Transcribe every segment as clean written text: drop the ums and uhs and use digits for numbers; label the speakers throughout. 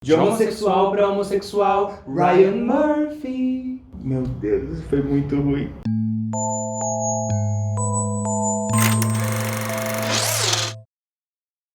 Speaker 1: De homossexual pra homossexual, Ryan Murphy.
Speaker 2: Meu Deus, isso foi muito ruim.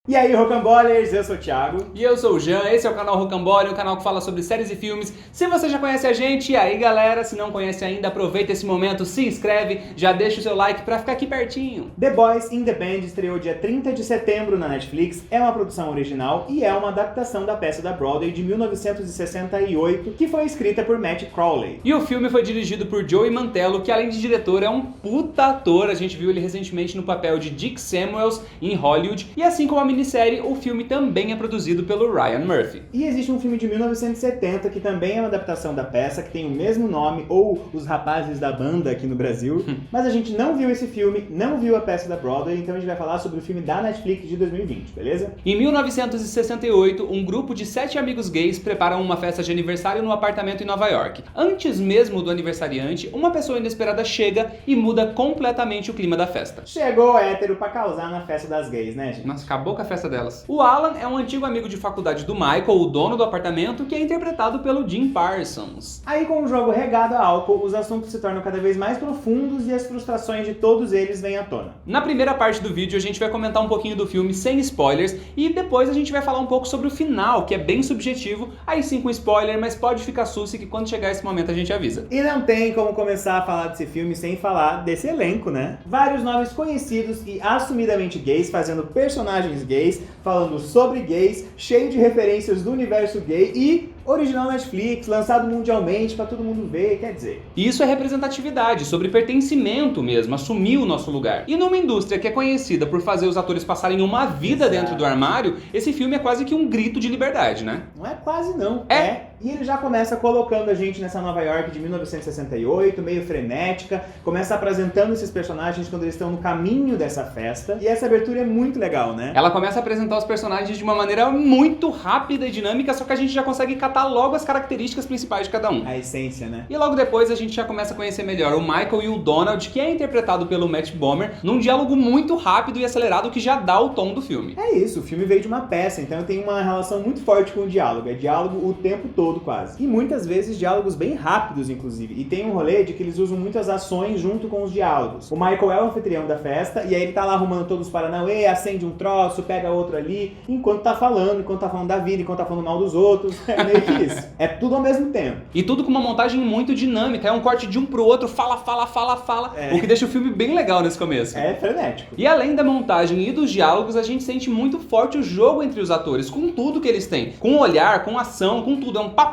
Speaker 2: E aí, Rocamboliers, eu sou o Thiago.
Speaker 1: E eu sou o Jean, esse é o canal Rocambole, um canal que fala sobre séries e filmes. Se você já conhece a gente, e aí galera, se não conhece ainda, aproveita esse momento, se inscreve, já deixa o seu like pra ficar aqui pertinho.
Speaker 2: The Boys in the Band estreou dia 30 de setembro na Netflix, é uma produção original e é uma adaptação da peça da Broadway de 1968, que foi escrita por Matt Crowley.
Speaker 1: E o filme foi dirigido por Joey Mantello, que além de diretor é um puta ator, a gente viu ele recentemente no papel de Dick Samuels em Hollywood, e assim como a minissérie, o filme também é produzido pelo Ryan Murphy.
Speaker 2: E existe um filme de 1970 que também é uma adaptação da peça, que tem o mesmo nome, ou Os Rapazes da Banda aqui no Brasil, mas a gente não viu esse filme, não viu a peça da Broadway, então a gente vai falar sobre o filme da Netflix de 2020, beleza?
Speaker 1: Em 1968, um grupo de 7 amigos gays preparam uma festa de aniversário no apartamento em Nova York. Antes mesmo do aniversariante, uma pessoa inesperada chega e muda completamente o clima da festa.
Speaker 2: Chegou o hétero pra causar na festa das gays, né, gente?
Speaker 1: Nossa, acabou com a festa delas. O Alan é um antigo amigo de faculdade do Michael, o dono do apartamento, que é interpretado pelo Jim Parsons.
Speaker 2: Aí, com o jogo regado a álcool, os assuntos se tornam cada vez mais profundos e as frustrações de todos eles vêm à tona.
Speaker 1: Na primeira parte do vídeo, a gente vai comentar um pouquinho do filme sem spoilers e depois a gente vai falar um pouco sobre o final, que é bem subjetivo, aí sim com spoiler, mas pode ficar susse que quando chegar esse momento a gente avisa.
Speaker 2: E não tem como começar a falar desse filme sem falar desse elenco, né? Vários nomes conhecidos e assumidamente gays, fazendo personagens gays, falando sobre gays, cheio de referências do universo gay e original Netflix, lançado mundialmente pra todo mundo ver, quer dizer.
Speaker 1: E isso é representatividade, sobre pertencimento mesmo, assumir o nosso lugar. E numa indústria que é conhecida por fazer os atores passarem uma vida dentro do armário, esse filme é quase que um grito de liberdade, né?
Speaker 2: Não é quase não, é. E ele já começa colocando a gente nessa Nova York de 1968, meio frenética, começa apresentando esses personagens quando eles estão no caminho dessa festa, e essa abertura é muito legal, né?
Speaker 1: Ela começa a apresentar os personagens de uma maneira muito rápida e dinâmica, só que a gente já consegue catar logo as características principais de cada um.
Speaker 2: A essência, né?
Speaker 1: E logo depois a gente já começa a conhecer melhor o Michael e o Donald, que é interpretado pelo Matt Bomer, num diálogo muito rápido e acelerado que já dá o tom do filme.
Speaker 2: É isso, o filme veio de uma peça, então tem uma relação muito forte com o diálogo, é diálogo o tempo todo quase. E muitas vezes diálogos bem rápidos, inclusive. E tem um rolê de que eles usam muitas ações junto com os diálogos. O Michael é o anfitrião da festa, e aí ele tá lá arrumando todos os paranauê, acende um troço, pega outro ali, enquanto tá falando da vida, enquanto tá falando mal dos outros, é meio que isso. É tudo ao mesmo tempo.
Speaker 1: E tudo com uma montagem muito dinâmica, é um corte de um pro outro, fala, o que deixa o filme bem legal nesse começo.
Speaker 2: É frenético.
Speaker 1: E além da montagem e dos diálogos, a gente sente muito forte o jogo entre os atores, com tudo que eles têm. Com o olhar, com a ação, com tudo, é um pá.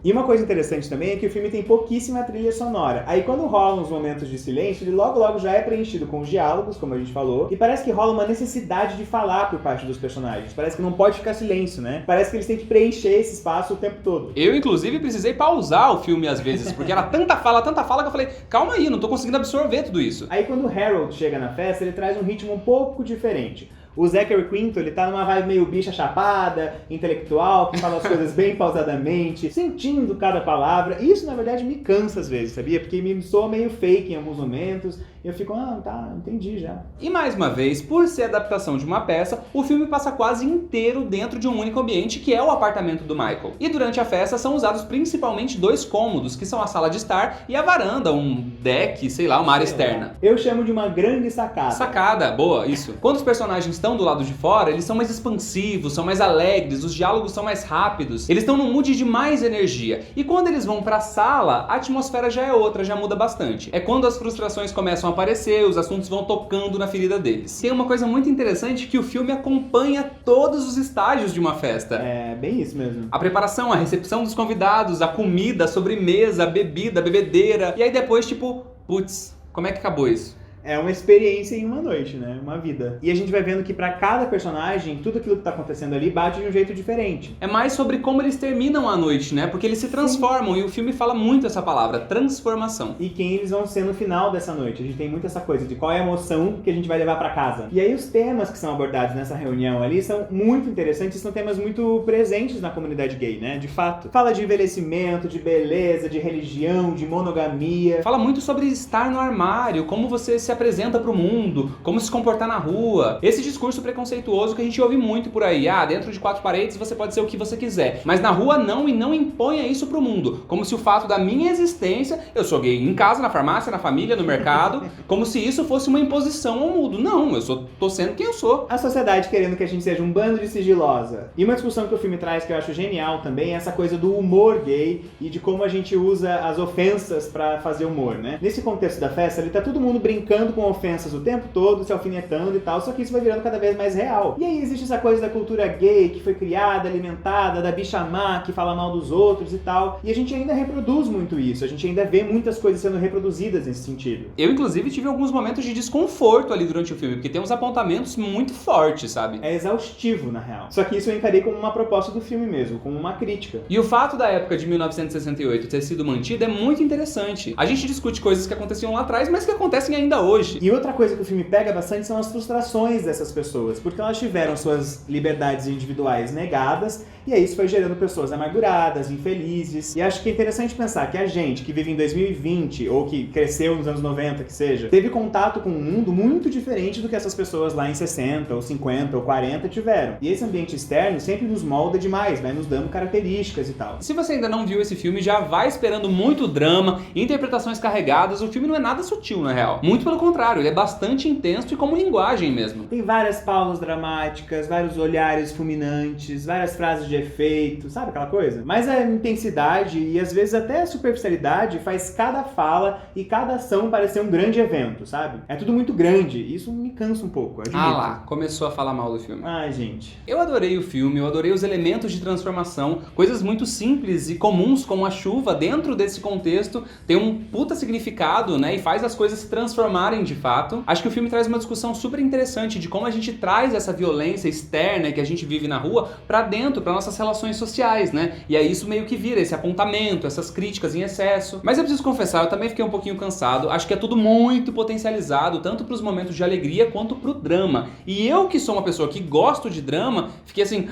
Speaker 2: E uma coisa interessante também é que o filme tem pouquíssima trilha sonora. Aí quando rolam os momentos de silêncio, ele logo já é preenchido com os diálogos, como a gente falou, e parece que rola uma necessidade de falar por parte dos personagens. Parece que não pode ficar silêncio, né? Parece que eles têm que preencher esse espaço o tempo todo.
Speaker 1: Eu, inclusive, precisei pausar o filme às vezes, porque era tanta fala que eu falei, calma aí, não tô conseguindo absorver tudo isso.
Speaker 2: Aí quando o Harold chega na festa, ele traz um ritmo um pouco diferente. O Zachary Quinto, ele tá numa vibe meio bicha chapada, intelectual, que fala as coisas bem pausadamente, sentindo cada palavra. E isso, na verdade, me cansa às vezes, sabia? Porque me soa meio fake em alguns momentos. E eu fico, tá, entendi já.
Speaker 1: E mais uma vez, por ser adaptação de uma peça, o filme passa quase inteiro dentro de um único ambiente, que é o apartamento do Michael. E durante a festa são usados principalmente 2 cômodos, que são a sala de estar e a varanda, um deck, sei lá, uma área externa.
Speaker 2: Eu chamo de uma grande sacada.
Speaker 1: Sacada, boa, isso. Quando os personagens estão do lado de fora, eles são mais expansivos, são mais alegres, os diálogos são mais rápidos, eles estão num mood de mais energia. E quando eles vão pra sala, a atmosfera já é outra, já muda bastante. É quando as frustrações começam a aparecer, os assuntos vão tocando na ferida deles. Tem uma coisa muito interessante que o filme acompanha todos os estágios de uma festa.
Speaker 2: É, bem isso mesmo.
Speaker 1: A preparação, a recepção dos convidados, a comida, a sobremesa, a bebida, a bebedeira. E aí depois, tipo, putz, como é que acabou isso?
Speaker 2: É uma experiência em uma noite, né? Uma vida. E a gente vai vendo que pra cada personagem, tudo aquilo que tá acontecendo ali bate de um jeito diferente.
Speaker 1: É mais sobre como eles terminam a noite, né? Porque eles se transformam. Sim. E o filme fala muito essa palavra, transformação.
Speaker 2: E quem eles vão ser no final dessa noite. A gente tem muito essa coisa de qual é a emoção que a gente vai levar pra casa. E aí os temas que são abordados nessa reunião ali são muito interessantes, são temas muito presentes na comunidade gay, né? De fato. Fala de envelhecimento, de beleza, de religião, de monogamia.
Speaker 1: Fala muito sobre estar no armário, como você se se apresenta pro mundo, como se comportar na rua. Esse discurso preconceituoso que a gente ouve muito por aí. Dentro de 4 paredes você pode ser o que você quiser, mas na rua não, e não imponha isso pro mundo. Como se o fato da minha existência, eu sou gay em casa, na farmácia, na família, no mercado, como se isso fosse uma imposição ao mundo. Não, tô sendo quem eu sou.
Speaker 2: A sociedade querendo que a gente seja um bando de sigilosa. E uma discussão que o filme traz que eu acho genial também é essa coisa do humor gay e de como a gente usa as ofensas pra fazer humor, né? Nesse contexto da festa, tá todo mundo brincando com ofensas o tempo todo, se alfinetando e tal, só que isso vai virando cada vez mais real. E aí existe essa coisa da cultura gay que foi criada, alimentada, da bicha má que fala mal dos outros e tal. E a gente ainda reproduz muito isso, a gente ainda vê muitas coisas sendo reproduzidas nesse sentido.
Speaker 1: Eu, inclusive, tive alguns momentos de desconforto ali durante o filme, porque tem uns apontamentos muito fortes, sabe?
Speaker 2: É exaustivo, na real. Só que isso eu encarei como uma proposta do filme mesmo, como uma crítica.
Speaker 1: E o fato da época de 1968 ter sido mantida é muito interessante. A gente discute coisas que aconteciam lá atrás, mas que acontecem ainda hoje.
Speaker 2: E outra coisa que o filme pega bastante são as frustrações dessas pessoas, porque elas tiveram suas liberdades individuais negadas, e aí isso foi gerando pessoas amarguradas, infelizes. E acho que é interessante pensar que a gente que vive em 2020, ou que cresceu nos anos 90, que seja, teve contato com um mundo muito diferente do que essas pessoas lá em 60, ou 50, ou 40 tiveram. E esse ambiente externo sempre nos molda demais, vai nos dando características e tal.
Speaker 1: Se você ainda não viu esse filme, já vai esperando muito drama, interpretações carregadas. O filme não é nada sutil, na real. Muito pelo contrário, ele é bastante intenso e como linguagem mesmo.
Speaker 2: Tem várias pausas dramáticas, vários olhares fulminantes, várias frases de efeito, sabe aquela coisa? Mas a intensidade e às vezes até a superficialidade faz cada fala e cada ação parecer um grande evento, sabe? É tudo muito grande e isso me cansa um pouco, admito.
Speaker 1: Lá, começou a falar mal do filme.
Speaker 2: Ai, gente.
Speaker 1: Eu adorei o filme, eu adorei os elementos de transformação, coisas muito simples e comuns como a chuva dentro desse contexto tem um puta significado, né? E faz as coisas se transformarem de fato. Acho que o filme traz uma discussão super interessante de como a gente traz essa violência externa que a gente vive na rua pra dentro, pra nossas relações sociais, né? E aí isso meio que vira esse apontamento, essas críticas em excesso. Mas eu preciso confessar, eu também fiquei um pouquinho cansado. Acho que é tudo muito potencializado, tanto pros momentos de alegria quanto pro drama. E eu que sou uma pessoa que gosto de drama, fiquei assim...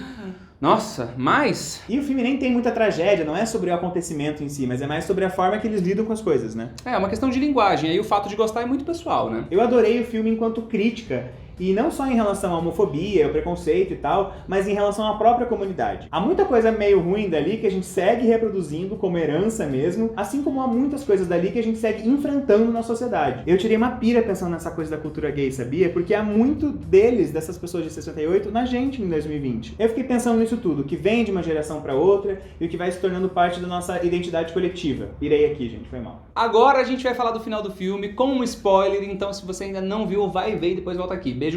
Speaker 1: Nossa, mas...
Speaker 2: E o filme nem tem muita tragédia, não é sobre o acontecimento em si, mas é mais sobre a forma que eles lidam com as coisas, né?
Speaker 1: É uma questão de linguagem, aí o fato de gostar é muito pessoal, né?
Speaker 2: Eu adorei o filme enquanto crítica, e não só em relação à homofobia, ao preconceito e tal, mas em relação à própria comunidade. Há muita coisa meio ruim dali que a gente segue reproduzindo como herança mesmo, assim como há muitas coisas dali que a gente segue enfrentando na sociedade. Eu tirei uma pira pensando nessa coisa da cultura gay, sabia? Porque há muito deles, dessas pessoas de 68, na gente em 2020. Eu fiquei pensando nisso tudo, que vem de uma geração pra outra e o que vai se tornando parte da nossa identidade coletiva. Pirei aqui, gente, foi mal.
Speaker 1: Agora a gente vai falar do final do filme com um spoiler, então se você ainda não viu, vai ver e depois volta aqui. Beijo.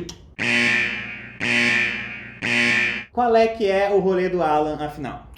Speaker 2: Qual é que é o rolê do Alan, afinal?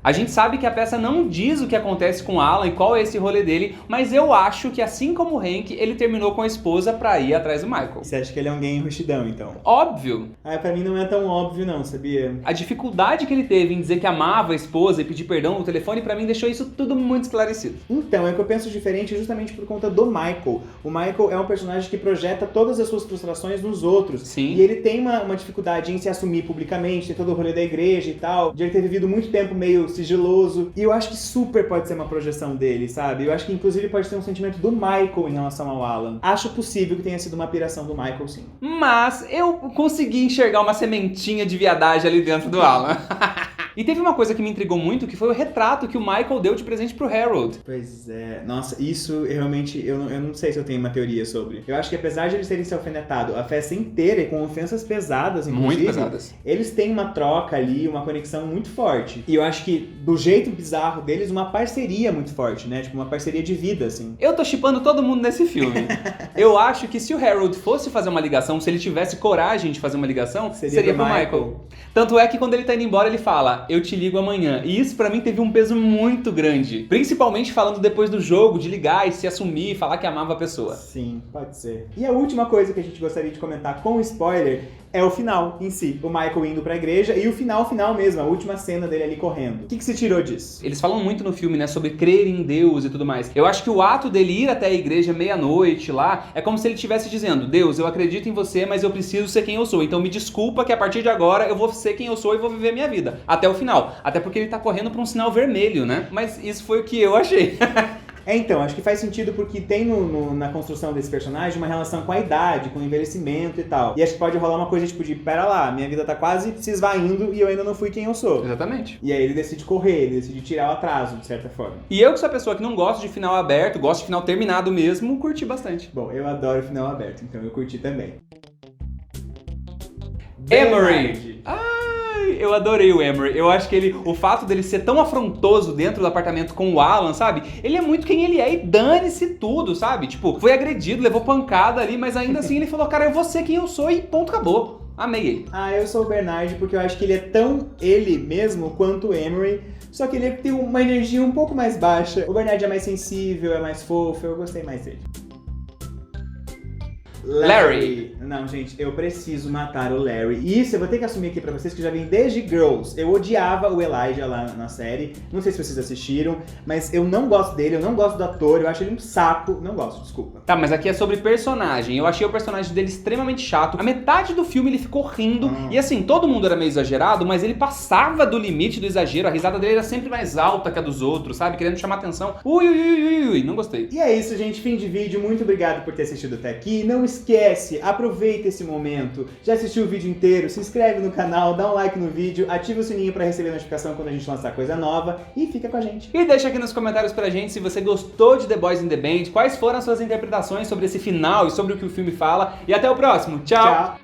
Speaker 1: A gente sabe que a peça não diz o que acontece com o Alan e qual é esse rolê dele, mas eu acho que assim como o Hank, ele terminou com a esposa pra ir atrás do Michael.
Speaker 2: Você acha que ele é um gay enrustidão, então?
Speaker 1: Óbvio!
Speaker 2: Pra mim não é tão óbvio não, sabia?
Speaker 1: A dificuldade que ele teve em dizer que amava a esposa e pedir perdão no telefone, pra mim deixou isso tudo muito esclarecido.
Speaker 2: Então, é que eu penso diferente justamente por conta do Michael. O Michael é um personagem que projeta todas as suas frustrações nos outros.
Speaker 1: Sim.
Speaker 2: E ele tem uma dificuldade em se assumir publicamente, tem todo o rolê da igreja e tal, de ele ter vivido muito tempo meio sigiloso. E eu acho que super pode ser uma projeção dele, sabe? Eu acho que inclusive pode ser um sentimento do Michael em relação ao Alan. Acho possível que tenha sido uma piração do Michael, sim.
Speaker 1: Mas eu consegui enxergar uma sementinha de viadagem ali dentro do Alan. E teve uma coisa que me intrigou muito, que foi o retrato que o Michael deu de presente pro Harold.
Speaker 2: Pois é. Nossa, isso realmente, eu não sei se eu tenho uma teoria sobre. Eu acho que apesar de eles terem se alfinetado a festa inteira e com ofensas pesadas, inclusive,
Speaker 1: muito pesadas,
Speaker 2: eles têm uma troca ali, uma conexão muito forte. E eu acho que, do jeito bizarro deles, uma parceria muito forte, né? Tipo, uma parceria de vida, assim.
Speaker 1: Eu tô shippando todo mundo nesse filme. Eu acho que se o Harold fosse fazer uma ligação, se ele tivesse coragem de fazer uma ligação, seria pro Michael. Tanto é que quando ele tá indo embora, ele fala, eu te ligo amanhã. E isso pra mim teve um peso muito grande. Principalmente falando depois do jogo, de ligar e se assumir e falar que amava a pessoa.
Speaker 2: Sim, pode ser. E a última coisa que a gente gostaria de comentar com spoiler é o final em si. O Michael indo pra igreja e o final mesmo, a última cena dele ali correndo. O que você tirou disso?
Speaker 1: Eles falam muito no filme, né, sobre crer em Deus e tudo mais. Eu acho que o ato dele ir até a igreja meia-noite lá, é como se ele estivesse dizendo, Deus, eu acredito em você, mas eu preciso ser quem eu sou. Então me desculpa que a partir de agora eu vou ser quem eu sou e vou viver minha vida. Até o final. Até porque ele tá correndo pra um sinal vermelho, né? Mas isso foi o que eu achei.
Speaker 2: Então, acho que faz sentido porque tem na construção desse personagem uma relação com a idade, com o envelhecimento e tal. E acho que pode rolar uma coisa tipo de, pera lá, minha vida tá quase se esvaindo e eu ainda não fui quem eu sou.
Speaker 1: Exatamente.
Speaker 2: E aí ele decide correr, ele decide tirar o atraso, de certa forma.
Speaker 1: E eu que sou a pessoa que não gosta de final aberto, gosto de final terminado mesmo, curti bastante.
Speaker 2: Bom, eu adoro final aberto, então eu curti também.
Speaker 1: Emery. Ai, eu adorei o Emery. Eu acho que o fato dele ser tão afrontoso dentro do apartamento com o Alan, sabe? Ele é muito quem ele é e dane-se tudo, sabe? Tipo, foi agredido, levou pancada ali, mas ainda assim ele falou, cara, eu vou ser quem eu sou e ponto, acabou. Amei ele.
Speaker 2: Eu sou o Bernard porque eu acho que ele é tão ele mesmo quanto o Emery, só que ele tem uma energia um pouco mais baixa. O Bernard é mais sensível, é mais fofo, eu gostei mais dele.
Speaker 1: Larry.
Speaker 2: Não, gente, eu preciso matar o Larry. Isso eu vou ter que assumir aqui pra vocês que já vem desde Girls. Eu odiava o Elijah lá na série. Não sei se vocês assistiram, mas eu não gosto dele, eu não gosto do ator, eu acho ele um saco. Não gosto, desculpa.
Speaker 1: Tá, mas aqui é sobre personagem. Eu achei o personagem dele extremamente chato. A metade do filme ele ficou rindo. E assim, todo mundo era meio exagerado, mas ele passava do limite do exagero. A risada dele era sempre mais alta que a dos outros, sabe? Querendo chamar atenção. Ui, não gostei.
Speaker 2: E é isso, gente. Fim de vídeo. Muito obrigado por ter assistido até aqui. Não esquece, aproveita esse momento. Já assistiu o vídeo inteiro? Se inscreve no canal, dá um like no vídeo, ativa o sininho pra receber notificação quando a gente lançar coisa nova e fica com a gente.
Speaker 1: E deixa aqui nos comentários pra gente se você gostou de The Boys in the Band, quais foram as suas interpretações sobre esse final e sobre o que o filme fala. E até o próximo. Tchau!